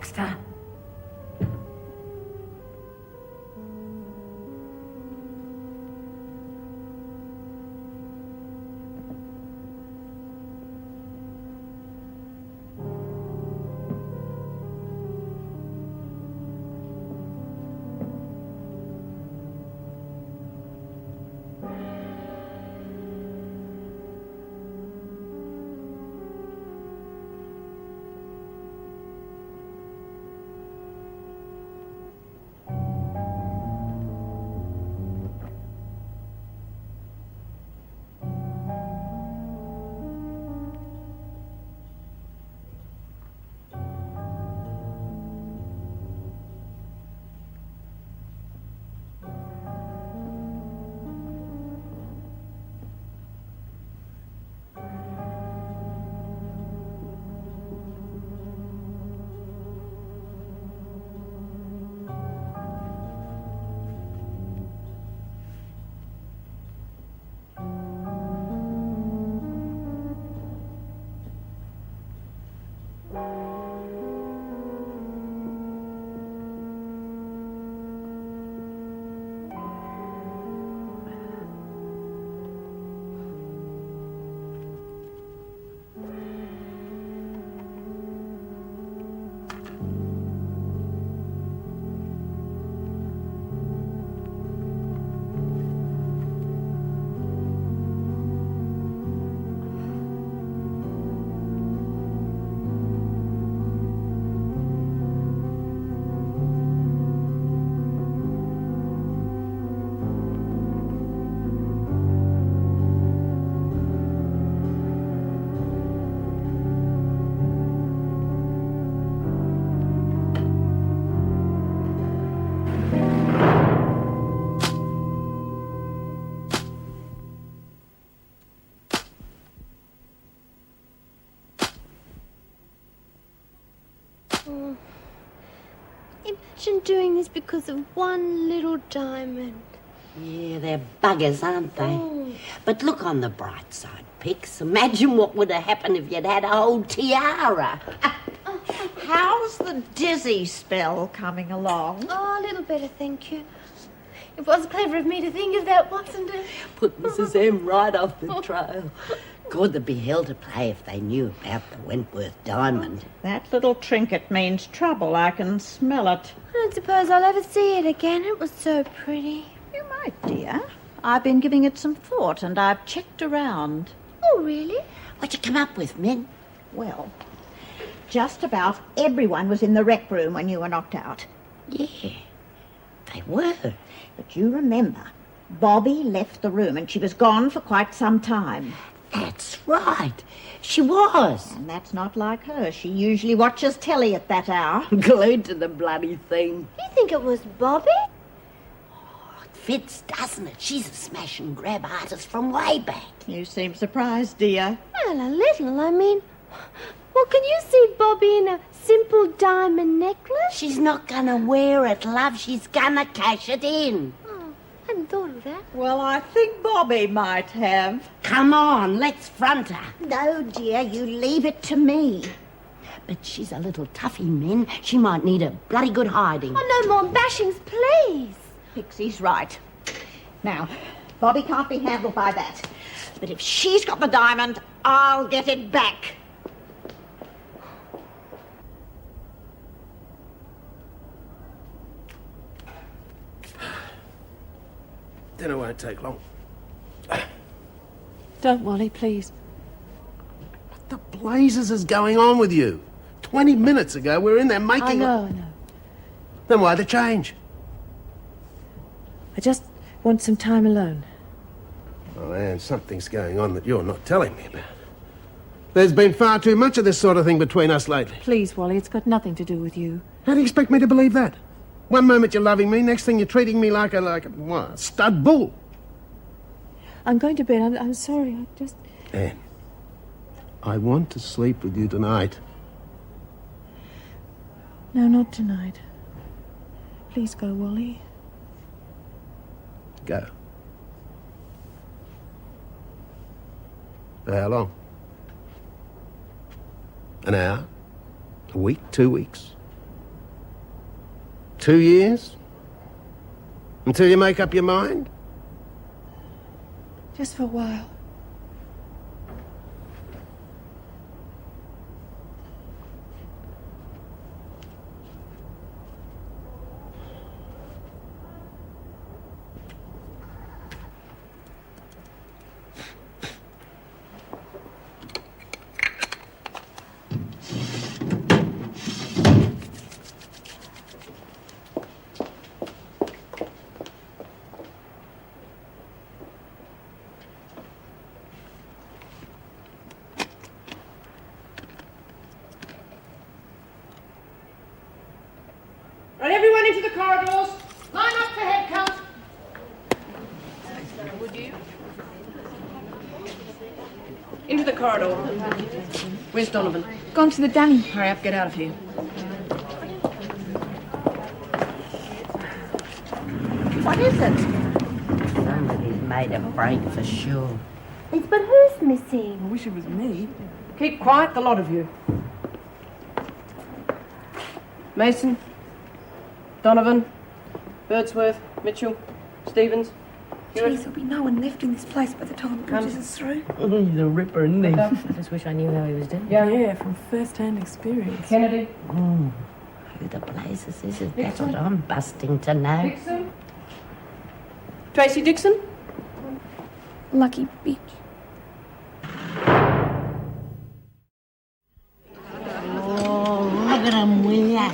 next time. Imagine doing this because of one little diamond. Yeah, they're buggers, aren't they? Oh. But look on the bright side, Pix. Imagine what would have happened if you'd had a whole tiara. How's the dizzy spell coming along? Oh, a little better, thank you. It was clever of me to think of that, wasn't it? Put Mrs. M right off the trail. God, there'd be hell to pay if they knew about the Wentworth diamond. That little trinket means trouble. I can smell it. I don't suppose I'll ever see it again. It was so pretty. You might, dear. I've been giving it some thought and I've checked around. Oh, really? What'd you come up with, Min? Well, just about everyone was in the rec room when you were knocked out. Yeah, they were. But you remember, Bobby left the room and she was gone for quite some time. That's right. She was. And that's not like her. She usually watches telly at that hour. Glued to the bloody thing. You think it was Bobby? It fits, doesn't it? She's a smash and grab artist from way back. You seem surprised, dear. Well, a little, I mean... Well, can you see Bobby in a simple diamond necklace? She's not gonna wear it, love. She's gonna cash it in. Oh, I hadn't thought of that. Well, I think Bobby might have. Come on, let's front her. No, dear, you leave it to me. But she's a little toughy, Min. She might need a bloody good hiding. Oh, no more bashings, please. Pixie's right. Now, Bobby can't be handled by that. But if she's got the diamond, I'll get it back. Dinner won't take long. Don't, Wally, please. What the blazes is going on with you? 20 minutes ago, we were in there making... I know. Then why the change? I just want some time alone. Oh, Anne, something's going on that you're not telling me about. There's been far too much of this sort of thing between us lately. Please, Wally, it's got nothing to do with you. How do you expect me to believe that? One moment you're loving me, next thing you're treating me like a what, stud bull. I'm going to bed. I'm sorry. I just... Anne, I want to sleep with you tonight. No, not tonight. Please go, Wally. Go. For how long? An hour? A week? 2 weeks? 2 years? Until you make up your mind? Just for a while. Right, everyone into the corridors. Line up for head count. Into the corridor. Where's Donovan? Gone to the Danny. Hurry up, get out of here. What is it? Somebody's made a break for sure. But who's missing? I wish it was me. Keep quiet, the lot of you. Mason, Donovan, Birdsworth, Mitchell, Stevens, Hewitt. Jeez, there'll be no one left in this place by the time Bridges is through. He's a ripper, isn't he? I just wish I knew how he was doing. Yeah, from first-hand experience. Kennedy, Who the blazes is it? That's what I'm busting to know. Dixon, Tracy Dixon. Lucky bitch. Oh, look at them, will ya?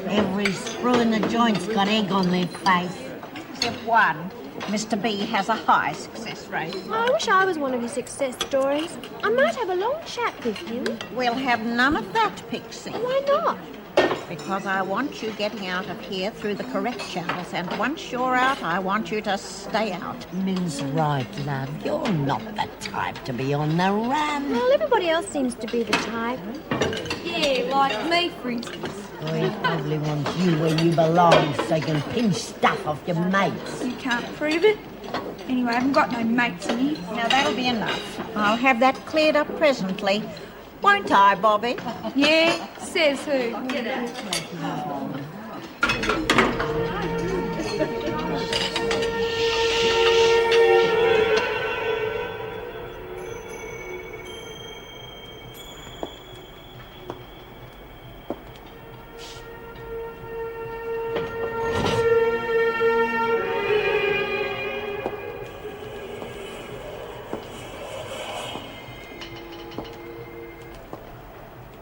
Every screw in the joint's got egg on their face. Except one. Mr. B has a high success rate. I wish I was one of your success stories. I might have a long chat with him. We'll have none of that, Pixie. Why not? Because I want you getting out of here through the correct channels, and once you're out, I want you to stay out. Min's right, love. You're not the type to be on the run. Well, everybody else seems to be the type. Yeah, like me, for instance. Well, he probably wants you where you belong so you can pinch stuff off your mates. You can't prove it. Anyway, I haven't got no mates in here. Now, that'll be enough. I'll have that cleared up presently. Won't I, Bobby? Yeah, says who?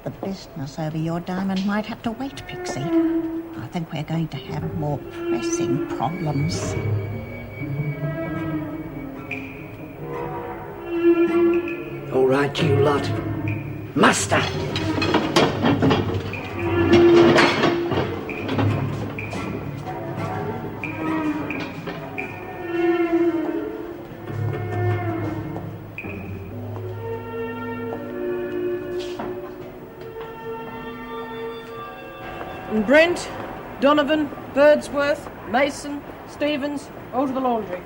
The business over your diamond might have to wait, Pixie. I think we're going to have more pressing problems. All right, you lot. Muster! And Brent, Donovan, Birdsworth, Mason, Stevens, all to the laundry.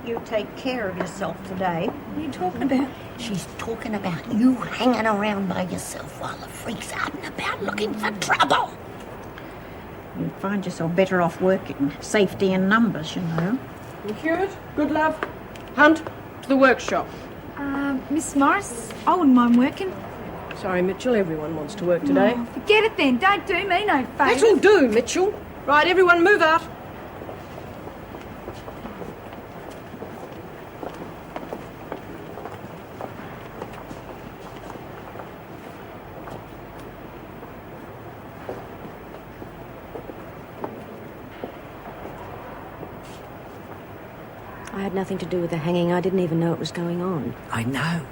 You take care of yourself today. What are you talking about? She's talking about you hanging around by yourself while the freak's out and about looking for trouble. You'd find yourself better off working safety in numbers, you know. And Hewitt, good love. Hunt, to the workshop. Miss Morris, I wouldn't mind working. Sorry, Mitchell, everyone wants to work today. Oh, forget it then. Don't do me no favours. That'll do, Mitchell. Right, everyone move out. I had nothing to do with the hanging. I didn't even know it was going on. I know.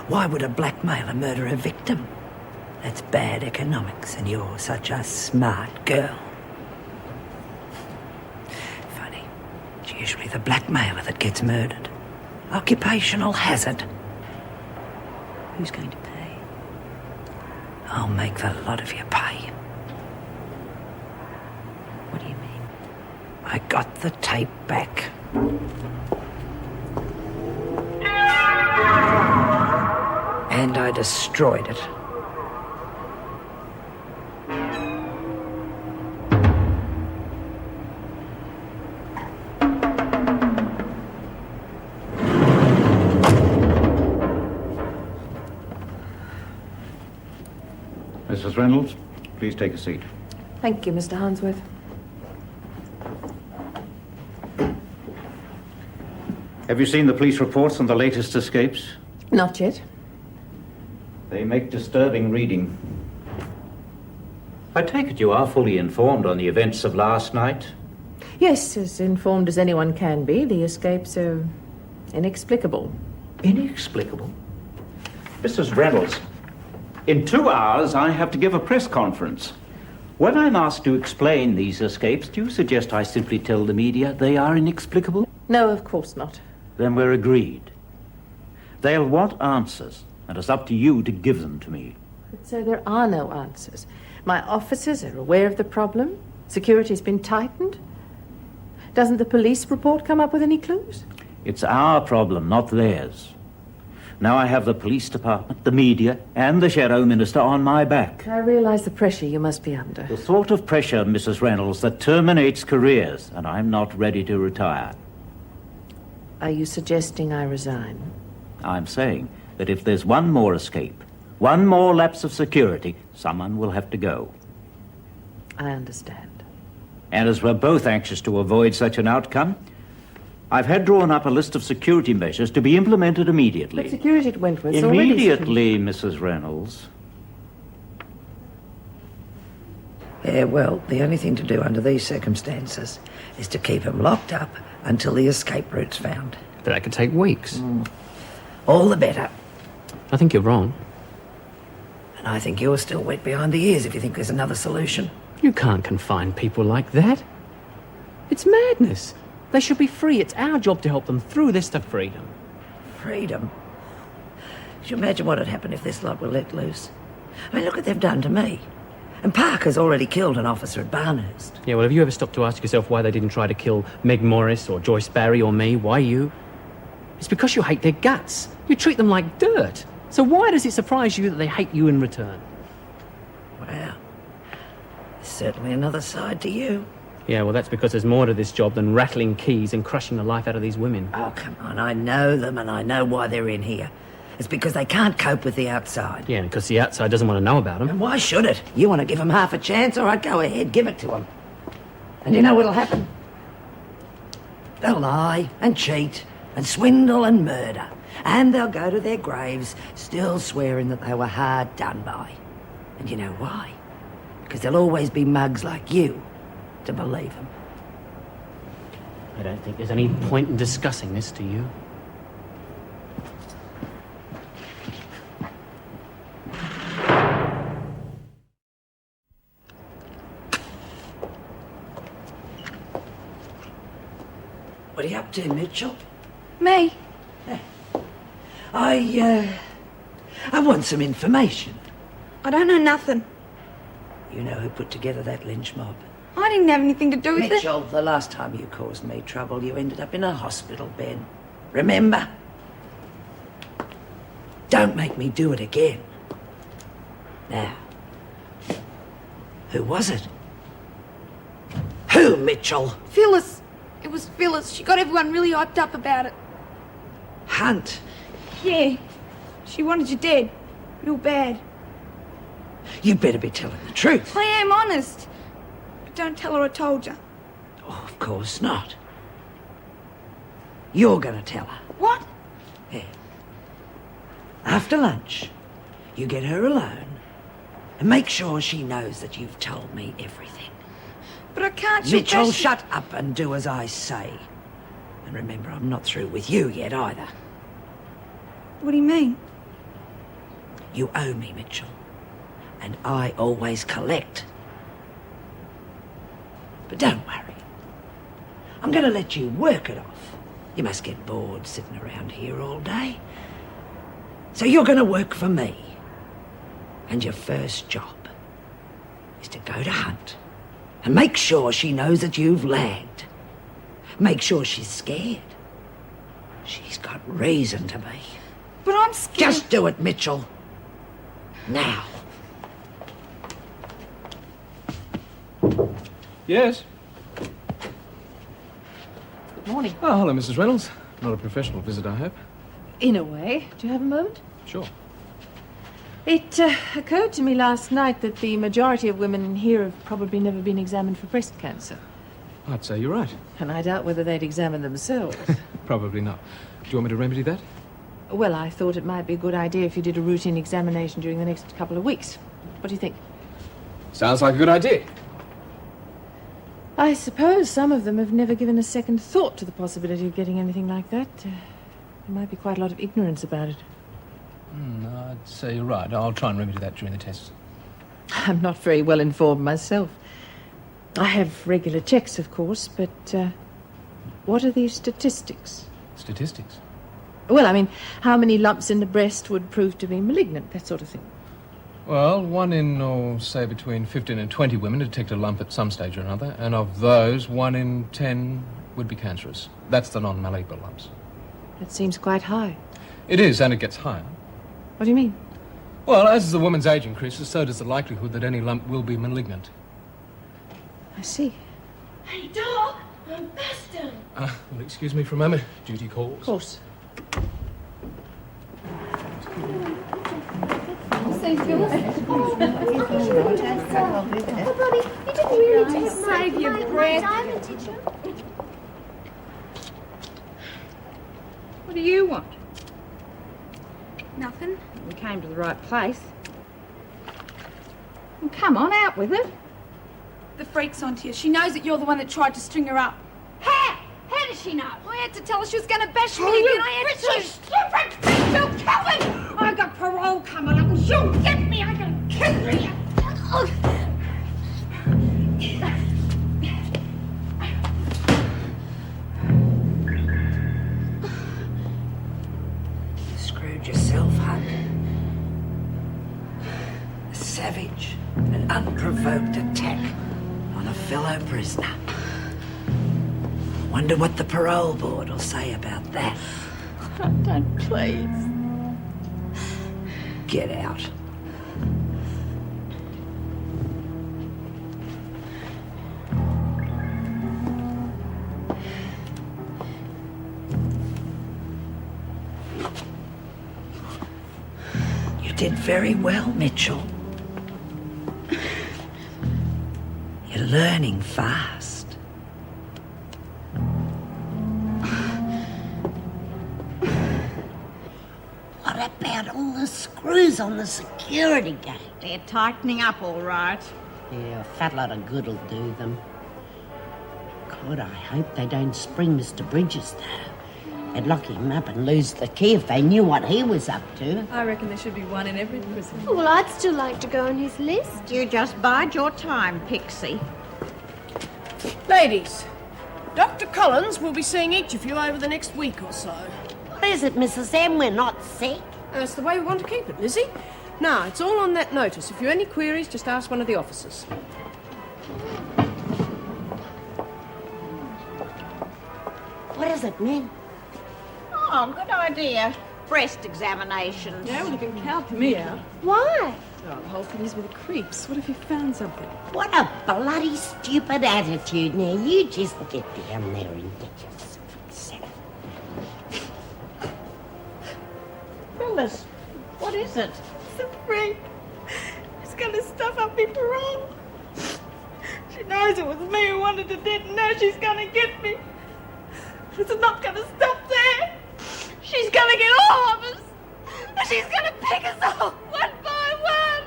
Why would a blackmailer murder a victim? That's bad economics, and you're such a smart girl. Funny. It's usually the blackmailer that gets murdered. Occupational hazard. Who's going to pay? I'll make the lot of you pay. What do you mean? I got the tape back. And I destroyed it. Mrs. Reynolds, please take a seat. Thank you, Mr. Harnsworth. Have you seen the police reports on the latest escapes? Not yet. They make disturbing reading. I take it you are fully informed on the events of last night? Yes, as informed as anyone can be. The escapes are inexplicable. Inexplicable? Mrs. Reynolds, in 2 hours I have to give a press conference. When I'm asked to explain these escapes, do you suggest I simply tell the media they are inexplicable? No, of course not. Then we're agreed. They'll want answers, and it's up to you to give them to me. But, sir, there are no answers. My officers are aware of the problem. Security's been tightened. Doesn't the police report come up with any clues? It's our problem, not theirs. Now I have the police department, the media, and the Shadow Minister on my back. I realize the pressure you must be under. The sort of pressure, Mrs. Reynolds, that terminates careers, and I'm not ready to retire. Are you suggesting I resign? I'm saying that if there's one more escape, one more lapse of security, someone will have to go. I understand. And as we're both anxious to avoid such an outcome, I've had drawn up a list of security measures to be implemented immediately. But security at Wentworth's Immediately, Mrs. Reynolds. Yeah, well, the only thing to do under these circumstances is to keep them locked up until the escape route's found. But that could take weeks. All the better. I think you're wrong. And I think you're still wet behind the ears if you think there's another solution. You can't confine people like that. It's madness. They should be free. It's our job to help them through this to freedom. Freedom? Could you imagine what would happen if this lot were let loose? I mean, look what they've done to me. And Parker's already killed an officer at Barnhurst. Yeah, well, have you ever stopped to ask yourself why they didn't try to kill Meg Morris or Joyce Barry or me? Why you? It's because you hate their guts. You treat them like dirt. So why does it surprise you that they hate you in return? Well, there's certainly another side to you. Yeah, well, that's because there's more to this job than rattling keys and crushing the life out of these women. Oh, come on, I know them and I know why they're in here. It's because they can't cope with the outside. Yeah, because the outside doesn't want to know about them. And why should it? You want to give them half a chance? All right, go ahead, give it to them. And you know what'll happen? They'll lie and cheat and swindle and murder. And they'll go to their graves still swearing that they were hard done by. And you know why? Because there'll always be mugs like you to believe them. I don't think there's any point in discussing this to you. What are you up to, Mitchell? Me? I want some information. I don't know nothing. You know who put together that lynch mob? I didn't have anything to do with it. Mitchell, the last time you caused me trouble, you ended up in a hospital bed. Remember? Don't make me do it again. Now, who was it? Who, Mitchell? Phyllis. It was Phyllis. She got everyone really hyped up about it. Hunt. Yeah. She wanted you dead. Real bad. You better be telling the truth. I am honest. But don't tell her I told you. Oh, of course not. You're gonna tell her. What? Yeah. After lunch, you get her alone and make sure she knows that you've told me everything. But I can't. Mitchell, shut up and do as I say. And remember, I'm not through with you yet either. What do you mean? You owe me, Mitchell. And I always collect. But don't worry. I'm going to let you work it off. You must get bored sitting around here all day. So you're going to work for me. And your first job is to go to Hunt and make sure she knows that you've lagged. Make sure she's scared. She's got reason to be. But I'm scared. Just do it, Mitchell. Now. Yes? Good morning. Oh, hello, Mrs. Reynolds. Not a professional visit, I hope. In a way. Do you have a moment? Sure. It occurred to me last night that the majority of women in here have probably never been examined for breast cancer. I'd say you're right. And I doubt whether they'd examine themselves. Probably not. Do you want me to remedy that? Well, I thought it might be a good idea if you did a routine examination during the next couple of weeks. What do you think? Sounds like a good idea. I suppose some of them have never given a second thought to the possibility of getting anything like that. There might be quite a lot of ignorance about it. I'd say you're right. I'll try and remedy that during the tests. I'm not very well informed myself. I have regular checks, of course, but what are these statistics? Statistics? Well, I mean, how many lumps in the breast would prove to be malignant, that sort of thing. Well, 1 in, or say between 15 and 20 women detect a lump at some stage or another, and of those, 1 in 10 would be cancerous. That's the non-malignant lumps. That seems quite high. It is, and it gets higher. What do you mean? Well, as the woman's age increases, so does the likelihood that any lump will be malignant. I see. Hey, dog, I'm Buster. Well, excuse me for a moment. Duty calls. Of course. Save your breath. What do you want? Nothing. We came to the right place. Well, come on, out with it. The freak's onto you. She knows that you're the one that tried to string her up. How? How does she know? I had to tell her she was going to bash me Oh, again. you I had bitch, you to. stupid bitch, you coward! I got parole coming up and she'll get me. I'm gonna kill you. You screwed yourself, Huck. A savage and unprovoked attack on a fellow prisoner. Wonder what the parole board will say about that. Don't, please. Get out. You did very well, Mitchell. You're learning fast. What about all the screws on the security gate? They're tightening up all right. Yeah, a fat lot of good'll do them. God, I hope they don't spring Mr. Bridges, though. They'd lock him up and lose the key if they knew what he was up to. I reckon there should be one in every prison. Well, I'd still like to go on his list. You just bide your time, Pixie. Ladies, Dr. Collins will be seeing each of you over the next week or so. What is it, Mrs. M? We're not sick. That's the way we want to keep it, Lizzie. Now, it's all on that notice. If you have any queries, just ask one of the officers. What does it mean? Oh, good idea. Breast examinations. Yeah, well, you can count me out. Why? Oh, the whole thing is with the creeps. What if you found something? What a bloody stupid attitude. Now, you just get down there and get yourself. Phyllis, what is it? It's a freak. She's going to stuff up me parole. She knows it was me who wanted to did, and now she's going to get me. It's not going to stop there. She's going to get all of us. And she's going to pick us off one by one.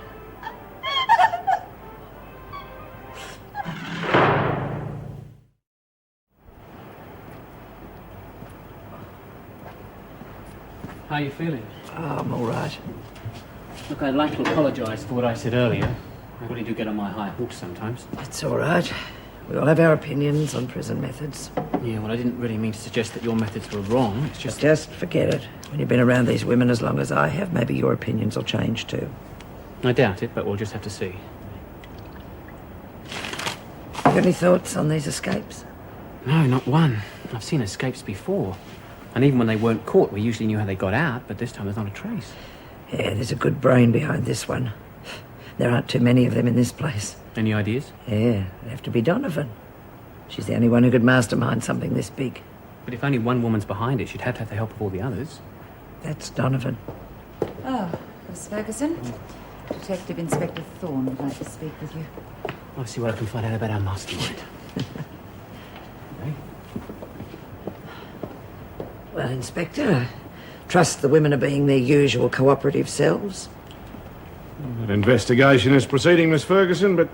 How are you feeling? Oh, I'm all right. Look, I'd like to apologise for what I said earlier. I really do get on my high horse sometimes. It's all right. We all have our opinions on prison methods. Yeah, well, I didn't really mean to suggest that your methods were wrong. It's just... Just forget it. When you've been around these women as long as I have, maybe your opinions will change too. I doubt it, but we'll just have to see. You got any thoughts on these escapes? No, not one. I've seen escapes before. And even when they weren't caught, we usually knew how they got out, but this time there's not a trace. Yeah, there's a good brain behind this one. There aren't too many of them in this place. Any ideas? Yeah, it'd have to be Donovan. She's the only one who could mastermind something this big. But if only one woman's behind it, she'd have to have the help of all the others. That's Donovan. Oh, Miss Ferguson, Detective Inspector Thorne would like to speak with you. I'll see what I can find out about our mastermind. Well, Inspector, I trust the women are being their usual cooperative selves. An investigation is proceeding, Miss Ferguson, but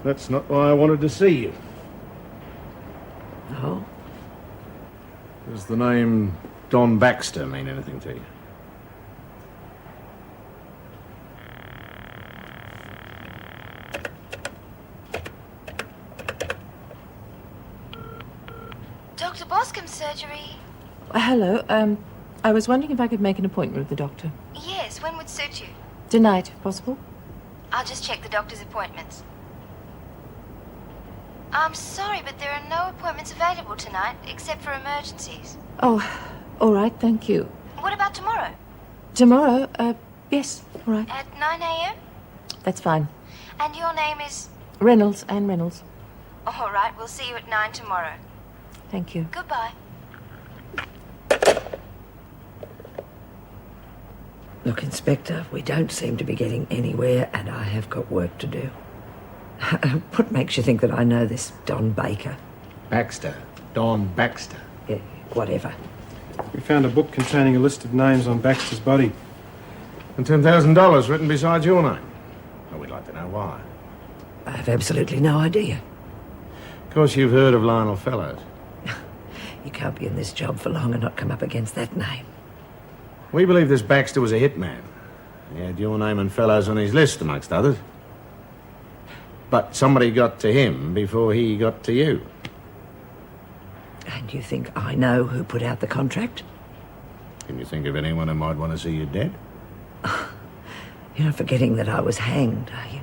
that's not why I wanted to see you. Oh? Does the name Don Baxter mean anything to you? Dr. Boscombe's surgery. Hello. I was wondering if I could make an appointment with the doctor. Yes, when would suit you? Tonight, if possible. I'll just check the doctor's appointments. I'm sorry, but there are no appointments available tonight, except for emergencies. Oh, all right, thank you. What about tomorrow? Tomorrow, yes, all right. At 9 a.m.? That's fine. And your name is? Reynolds, Anne Reynolds. All right, we'll see you at 9 tomorrow. Thank you. Goodbye. Look, Inspector, we don't seem to be getting anywhere, and I have got work to do. What makes you think that I know this Don Baker? Baxter. Don Baxter. Yeah, whatever. We found a book containing a list of names on Baxter's body. And $10,000 written beside your name. Well, we'd like to know why. I have absolutely no idea. Of course, you've heard of Lionel Fellows. You can't be in this job for long and not come up against that name. We believe this Baxter was a hitman. He had your name and Fellows on his list, amongst others. But somebody got to him before he got to you. And you think I know who put out the contract? Can you think of anyone who might want to see you dead? You're not forgetting that I was hanged, are you?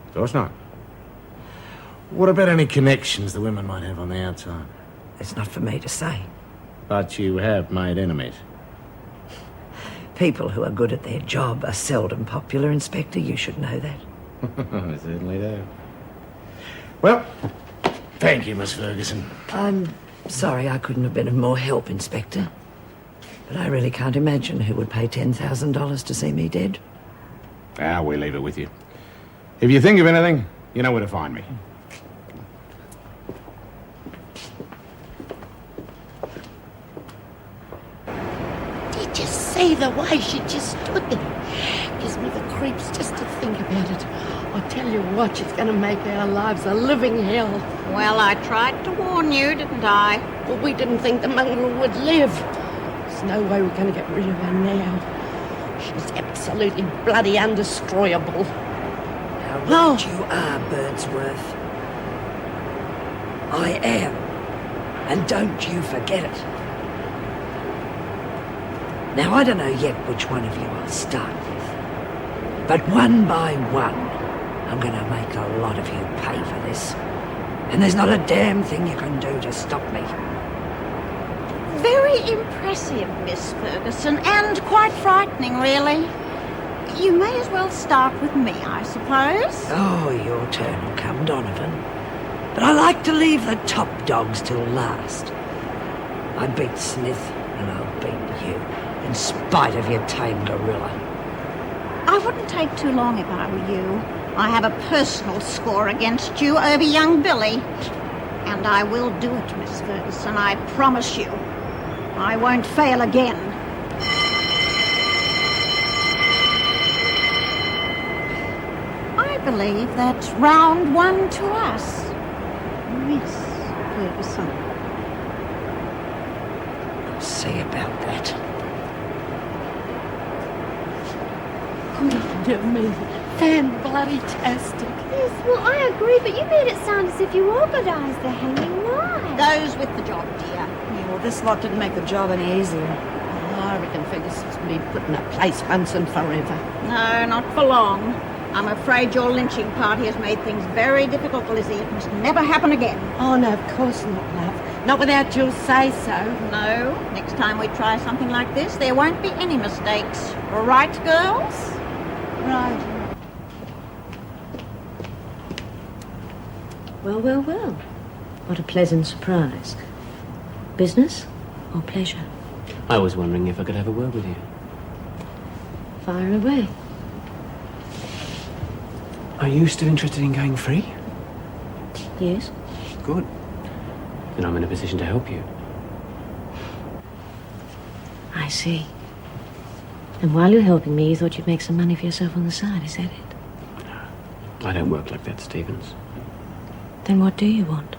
Of course not. What about any connections the women might have on the outside? It's not for me to say. But you have made enemies. People who are good at their job are seldom popular, Inspector. You should know that. I certainly do. Well, thank you, Miss Ferguson. I'm sorry I couldn't have been of more help, Inspector. But I really can't imagine who would pay $10,000 to see me dead. We'll leave it with you. If you think of anything, you know where to find me. Did you see the way she just stood there? Gives me the creeps just to think about it. I tell you what, she's going to make our lives a living hell. Well, I tried to warn you, didn't I? Well, we didn't think the mongrel would live. There's no way we're going to get rid of her now. She's absolutely bloody undestroyable. How right you are, Birdsworth. I am. And don't you forget it. Now, I don't know yet which one of you I'll start with. But one by one, I'm going to make a lot of you pay for this. And there's not a damn thing you can do to stop me. Very impressive, Miss Ferguson, and quite frightening, really. You may as well start with me, I suppose. Oh, your turn will come, Donovan. But I like to leave the top dogs till last. I beat Smith, and I'll beat you, in spite of your tame gorilla. I wouldn't take too long if I were you. I have a personal score against you over young Billy. And I will do it, Miss Ferguson, I promise you. I won't fail again. I believe that's round one to us, Miss Ferguson. I'll see about that. Good on me. Fan-bloody-tastic. Yes, well, I agree, but you made it sound as if you organised the hanging live. Goes with the job, dear. Yeah, well, this lot didn't make the job any easier. I reckon Ferguson's been put in that place once and forever. No, not for long. I'm afraid your lynching party has made things very difficult, Lizzie. It must never happen again. Oh, no, of course not, love. Not without your say-so. No, next time we try something like this, there won't be any mistakes. Right, girls? Right. Well, well, well. What a pleasant surprise. Business or pleasure? I was wondering if I could have a word with you. Fire away. Are you still interested in going free? Yes? Good. Then I'm in a position to help you. I see. And while you're helping me, you thought you'd make some money for yourself on the side, is that it? I don't work like that, Stevens. Then what do you want?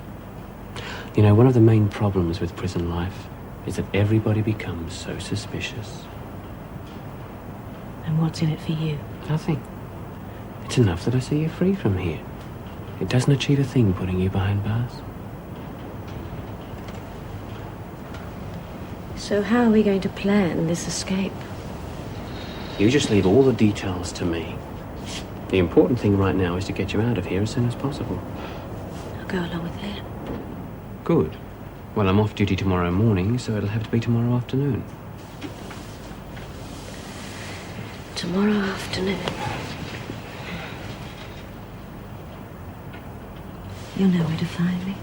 You know, one of the main problems with prison life is that everybody becomes so suspicious. And what's in it for you? Nothing. It's enough that I see you free from here. It doesn't achieve a thing putting you behind bars. So how are we going to plan this escape? You just leave all the details to me. The important thing right now is to get you out of here as soon as possible. I'll go along with that. Good. Well, I'm off duty tomorrow morning, so it'll have to be tomorrow afternoon. Tomorrow afternoon. You'll know where to find me.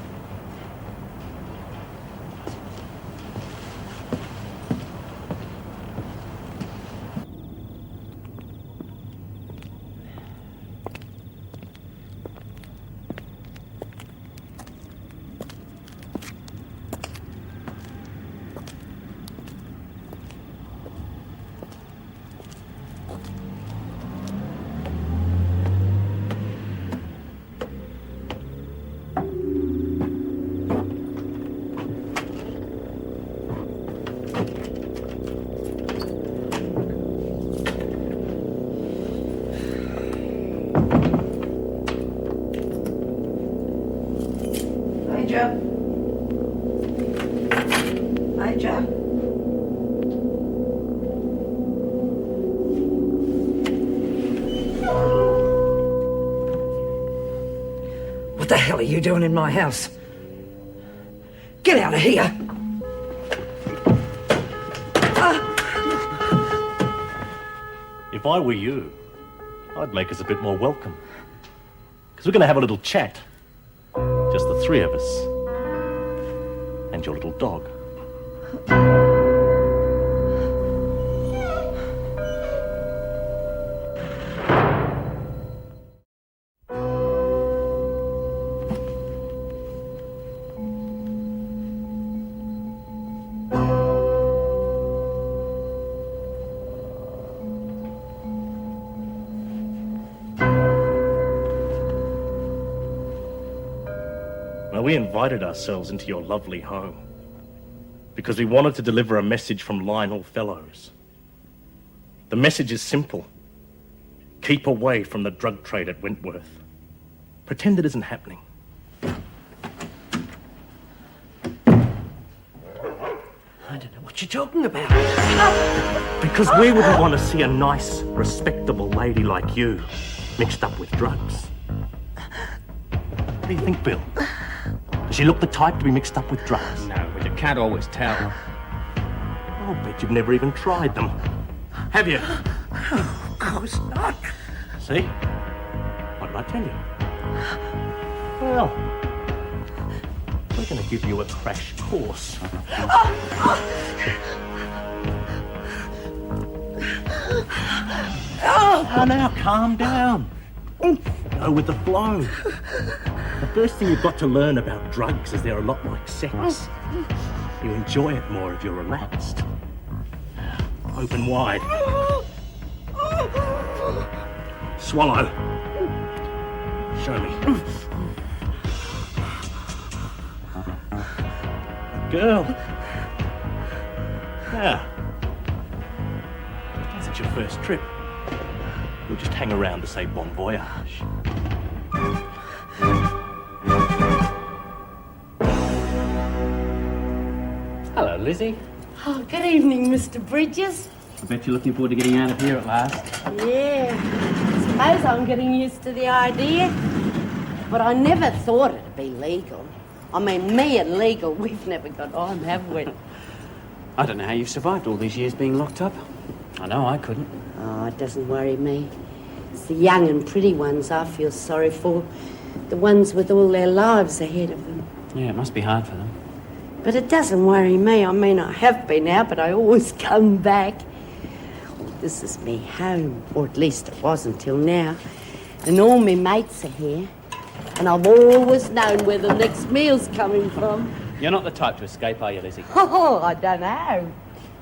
Major. What the hell are you doing in my house? Get out of here! If I were you, I'd make us a bit more welcome. Because we're going to have a little chat. Just the three of us. And your little dog. Now, we invited ourselves into your lovely home because we wanted to deliver a message from Lionel Fellows. The message is simple. Keep away from the drug trade at Wentworth. Pretend it isn't happening. I don't know what you're talking about. Because we wouldn't want to see a nice, respectable lady like you mixed up with drugs. What do you think, Bill? Does she look the type to be mixed up with drugs? No, but you can't always tell. I'll bet you've never even tried them. Have you? Of course not. See? What did I tell you? Well, we're going to give you a crash course. Oh, now calm down. Go with the flow. The first thing you've got to learn about drugs is they're a lot like sex. You enjoy it more if you're relaxed. Open wide. Swallow. Show me. Girl. Now, as it's your first trip, you'll just hang around to say bon voyage. Hello, Lizzie. Oh, good evening, Mr. Bridges. I bet you're looking forward to getting out of here at last. Yeah, I suppose I'm getting used to the idea. But I never thought it'd be legal. I mean, me and legal, we've never got on, have we? I don't know how you've survived all these years being locked up. I know I couldn't. Oh, it doesn't worry me. It's the young and pretty ones I feel sorry for. The ones with all their lives ahead of them. Yeah, it must be hard for them. But it doesn't worry me. I mean, I have been out, but I always come back. This is me home, or at least it was until now. And all me mates are here. And I've always known where the next meal's coming from. You're not the type to escape, are you, Lizzie? Oh, I don't know.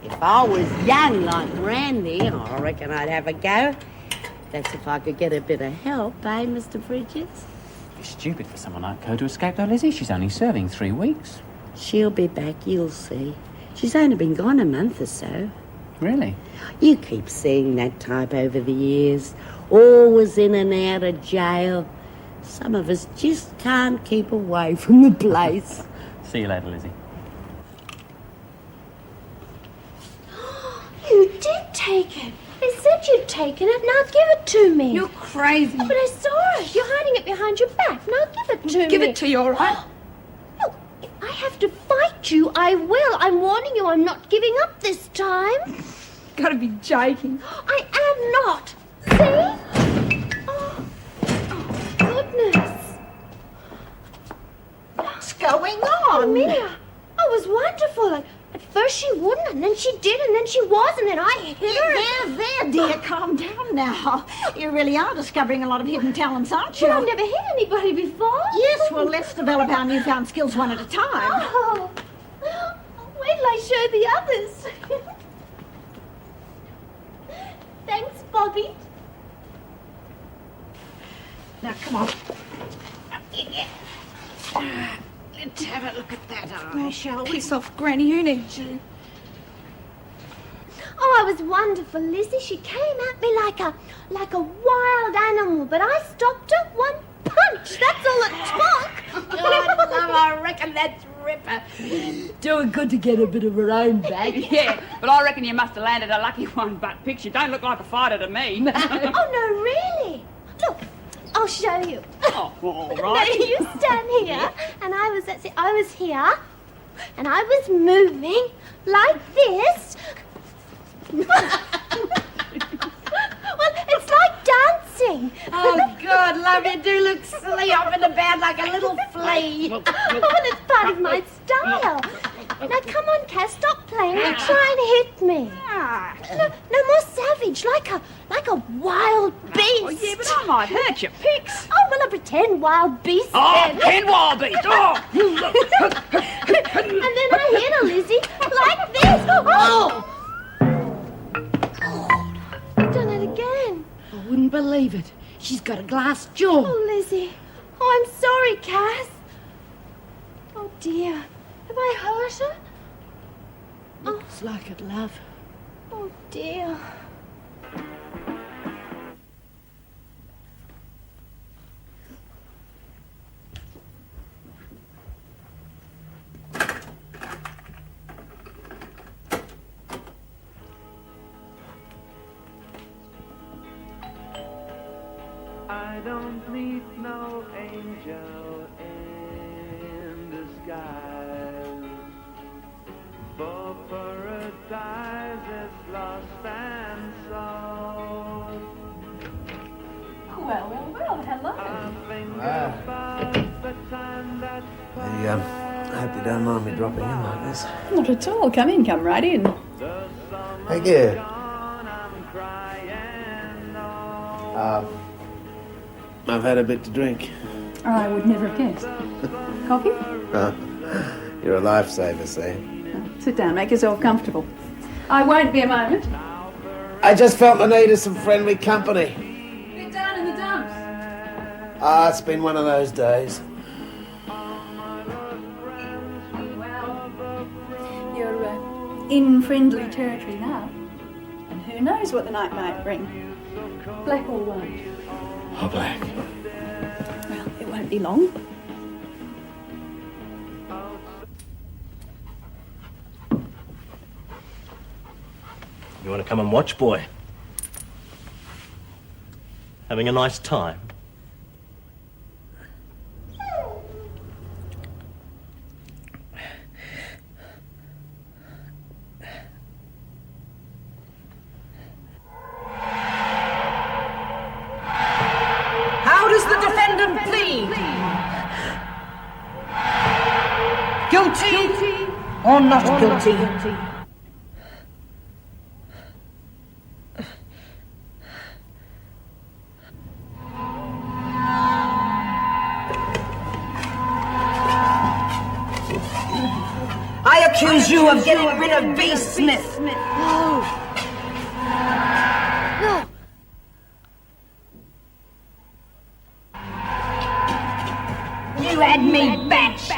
If I was young like Randy, I reckon I'd have a go. That's if I could get a bit of help, eh, Mr. Bridges? You're stupid for someone like her to escape, though, Lizzie. She's only serving 3 weeks. She'll be back, you'll see. She's only been gone a month or so. Really? You keep seeing that type over the years. Always in and out of jail. Some of us just can't keep away from the place. See you later, Lizzie. You did take it. They said you'd taken it. Now give it to me. You're crazy. But I saw it. You're hiding it behind your back. Now give it to me. Give it to you, all right? Look, if I have to fight you, I will. I'm warning you, I'm not giving up this time. Gotta be joking. I am not. See? Oh, goodness. What's going Oh, on? Mia. Oh, it was wonderful. At first she wouldn't, and then she did, and then she was, and then I hit her. There, dear, calm down now. You really are discovering a lot of hidden talents, aren't you? Well, I've never hit anybody before. Yes, well, let's develop our newfound skills one at a time. Oh, wait till I show the others. Thanks, Bobby. Now, come on. Let's have a look at that eye, shall we? Piss off, Granny. Who needs you? Oh, I was wonderful, Lizzie. She came at me like a wild animal, but I stopped her one punch. That's all it took. God, love, I reckon that's Ripper. Doing good to get a bit of her own back. Yeah, but I reckon you must have landed a lucky one, but picture don't look like a fighter to me. Oh, no, really? Look, I'll show you. Oh, all Now, right. you stand here, and I was here, and I was moving like this. Well, it's like dancing. Oh, God, love, you do look silly off and about like a little flea. Well, it's part of my style. Now, come on, Cass, stop playing and try and hit me. No more savage, like a wild beast. Oh, yeah, but I might hurt your pics. Oh, well, I pretend wild beast. Oh, then. pretend wild beast. Oh! And then I hit her, Lizzie, like this. Oh! I've done it again. I wouldn't believe it. She's got a glass jaw. Oh, Lizzie. Oh, I'm sorry, Cass. Oh, dear. Have I hurt her? Looks like it, love. Oh, dear. I don't need no angel in disguise, for paradise is lost and sold. Well, hello. I think about the time that's I hope you don't mind me dropping in like this. Not at all. Come right in. Thank you. I've had a bit to drink. I would never have guessed. Coffee? You're a lifesaver, see? Sit down, make yourself comfortable. I won't be a moment. I just felt the need of some friendly company. Get down in the dumps. It's been one of those days. Well, you're in friendly territory now. And who knows what the night might bring. Black or white? Oh, black. Well, it won't be long. You want to come and watch, boy? Having a nice time? How does the defendant plead? Guilty or not guilty? accuse you of getting rid of B. Smith. No. No. You had me batched.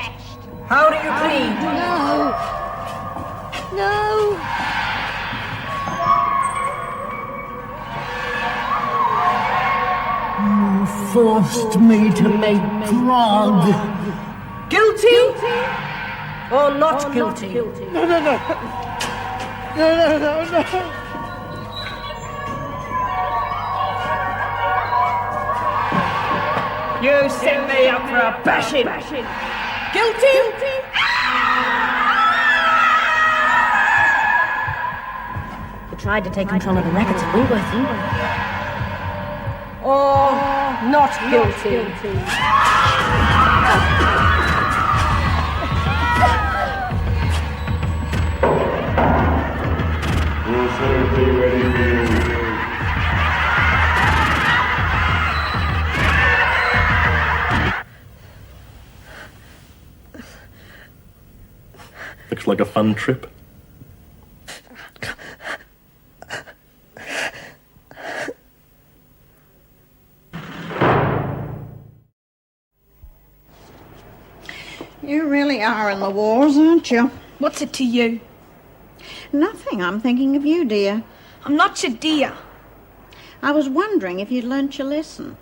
How do you plead? No. No. You forced me to make drug. Guilty or not guilty? No, no, no. No, no, no, no. You set me up for a bashing. Guilty? You tried to take control of the records at Wingworth. Or not guilty? Will sir be ready for you? Looks like a fun trip. You really are in the wars, aren't you? What's it to you? Nothing. I'm thinking of you, dear. I'm not your dear. I was wondering if you'd learnt your lesson.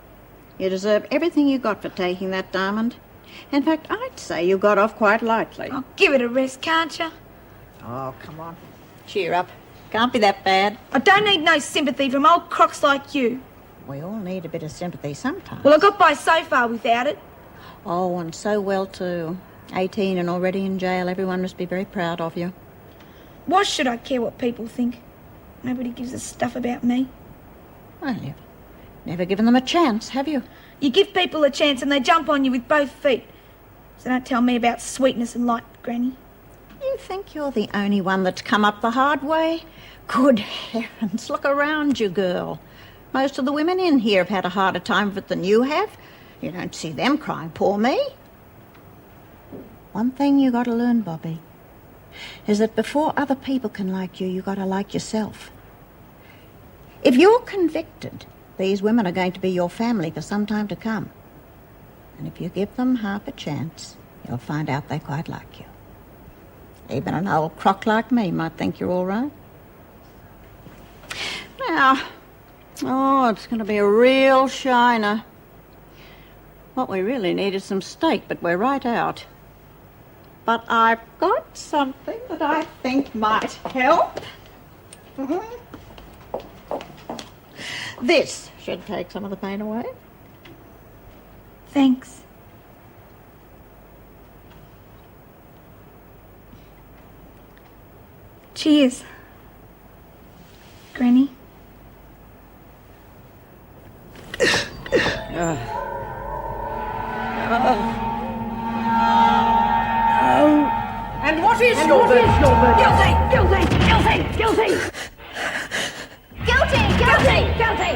You deserve everything you got for taking that diamond. In fact, I'd say you got off quite lightly. Oh, give it a rest, can't you? Oh, come on. Cheer up. Can't be that bad. I don't need no sympathy from old crocs like you. We all need a bit of sympathy sometimes. Well, I got by so far without it. Oh, and so well, too. 18 and already in jail. Everyone must be very proud of you. Why should I care what people think? Nobody gives a stuff about me. Well, you've never given them a chance, have you? You give people a chance and they jump on you with both feet. So don't tell me about sweetness and light, Granny. You think you're the only one that's come up the hard way? Good heavens, look around you, girl. Most of the women in here have had a harder time of it than you have. You don't see them crying, poor me. One thing you got to learn, Bobby, is that before other people can like you got to like yourself. If you're convicted, these women are going to be your family for some time to come. And if you give them half a chance, you'll find out they quite like you. Even an old crock like me might think you're all right. Now, it's going to be a real shiner. What we really need is some steak, but we're right out. But I've got something that I think might help. This should take some of the pain away. Thanks. Cheers, Granny. And what is your verdict? Guilty! Guilty! Guilty! Guilty! Guilty! Guilty! Guilty!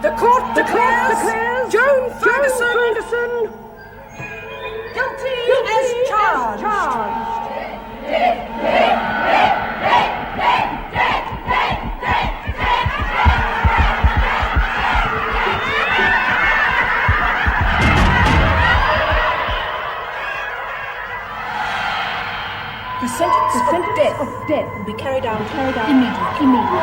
The court declares Joan Ferguson guilty as charged. The sentence of death will be carried out immediately.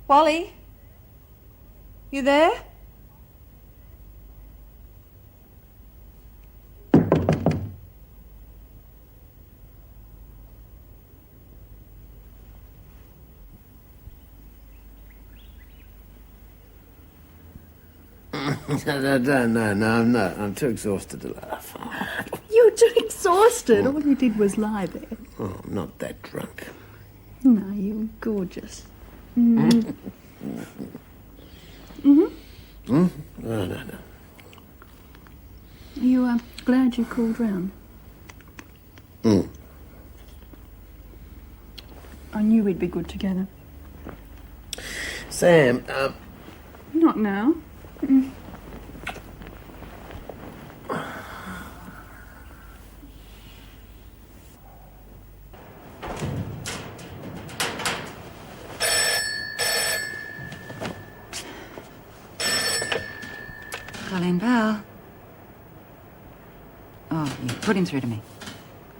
Wally? You there? No, I'm not. I'm too exhausted to laugh. You were too exhausted. All you did was lie there. Oh, I'm not that drunk. No, you were gorgeous. Mm. Mm-hmm. Hmm? No. Are you glad you called round? Hmm. I knew we'd be good together. Sam, Not now. Mm. Colleen Bell. Oh, you put him through to me.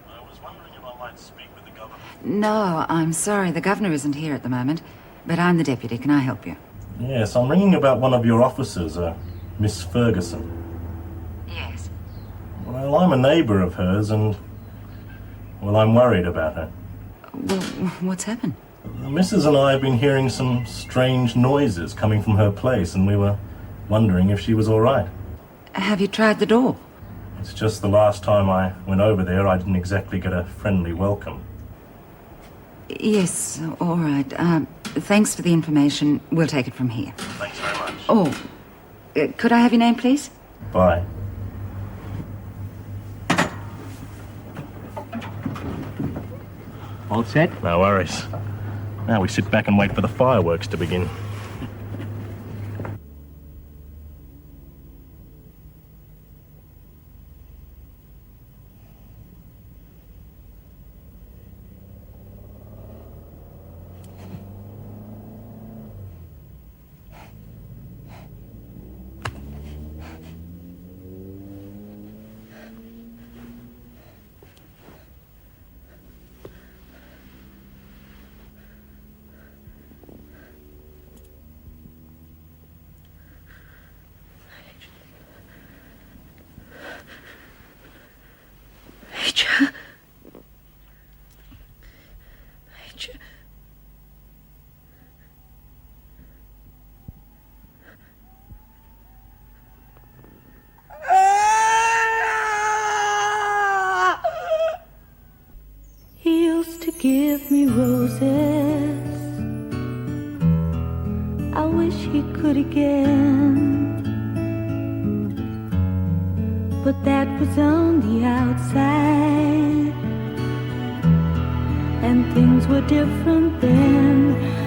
I was wondering if I might speak with the governor. No, I'm sorry. The governor isn't here at the moment, but I'm the deputy. Can I help you? Yes, I'm ringing about one of your officers, Miss Ferguson. Yes. Well, I'm a neighbour of hers and, well, I'm worried about her. Well, what's happened? The missus and I have been hearing some strange noises coming from her place, and we were wondering if she was all right. Have you tried the door? It's just the last time I went over there, I didn't exactly get a friendly welcome. Yes, all right. Thanks for the information. We'll take it from here. Thanks very much. Oh, could I have your name, please? Bye. All set? No worries. Now we sit back and wait for the fireworks to begin. He used to give me roses. I wish he could again. But that was on the outside, and things were different then.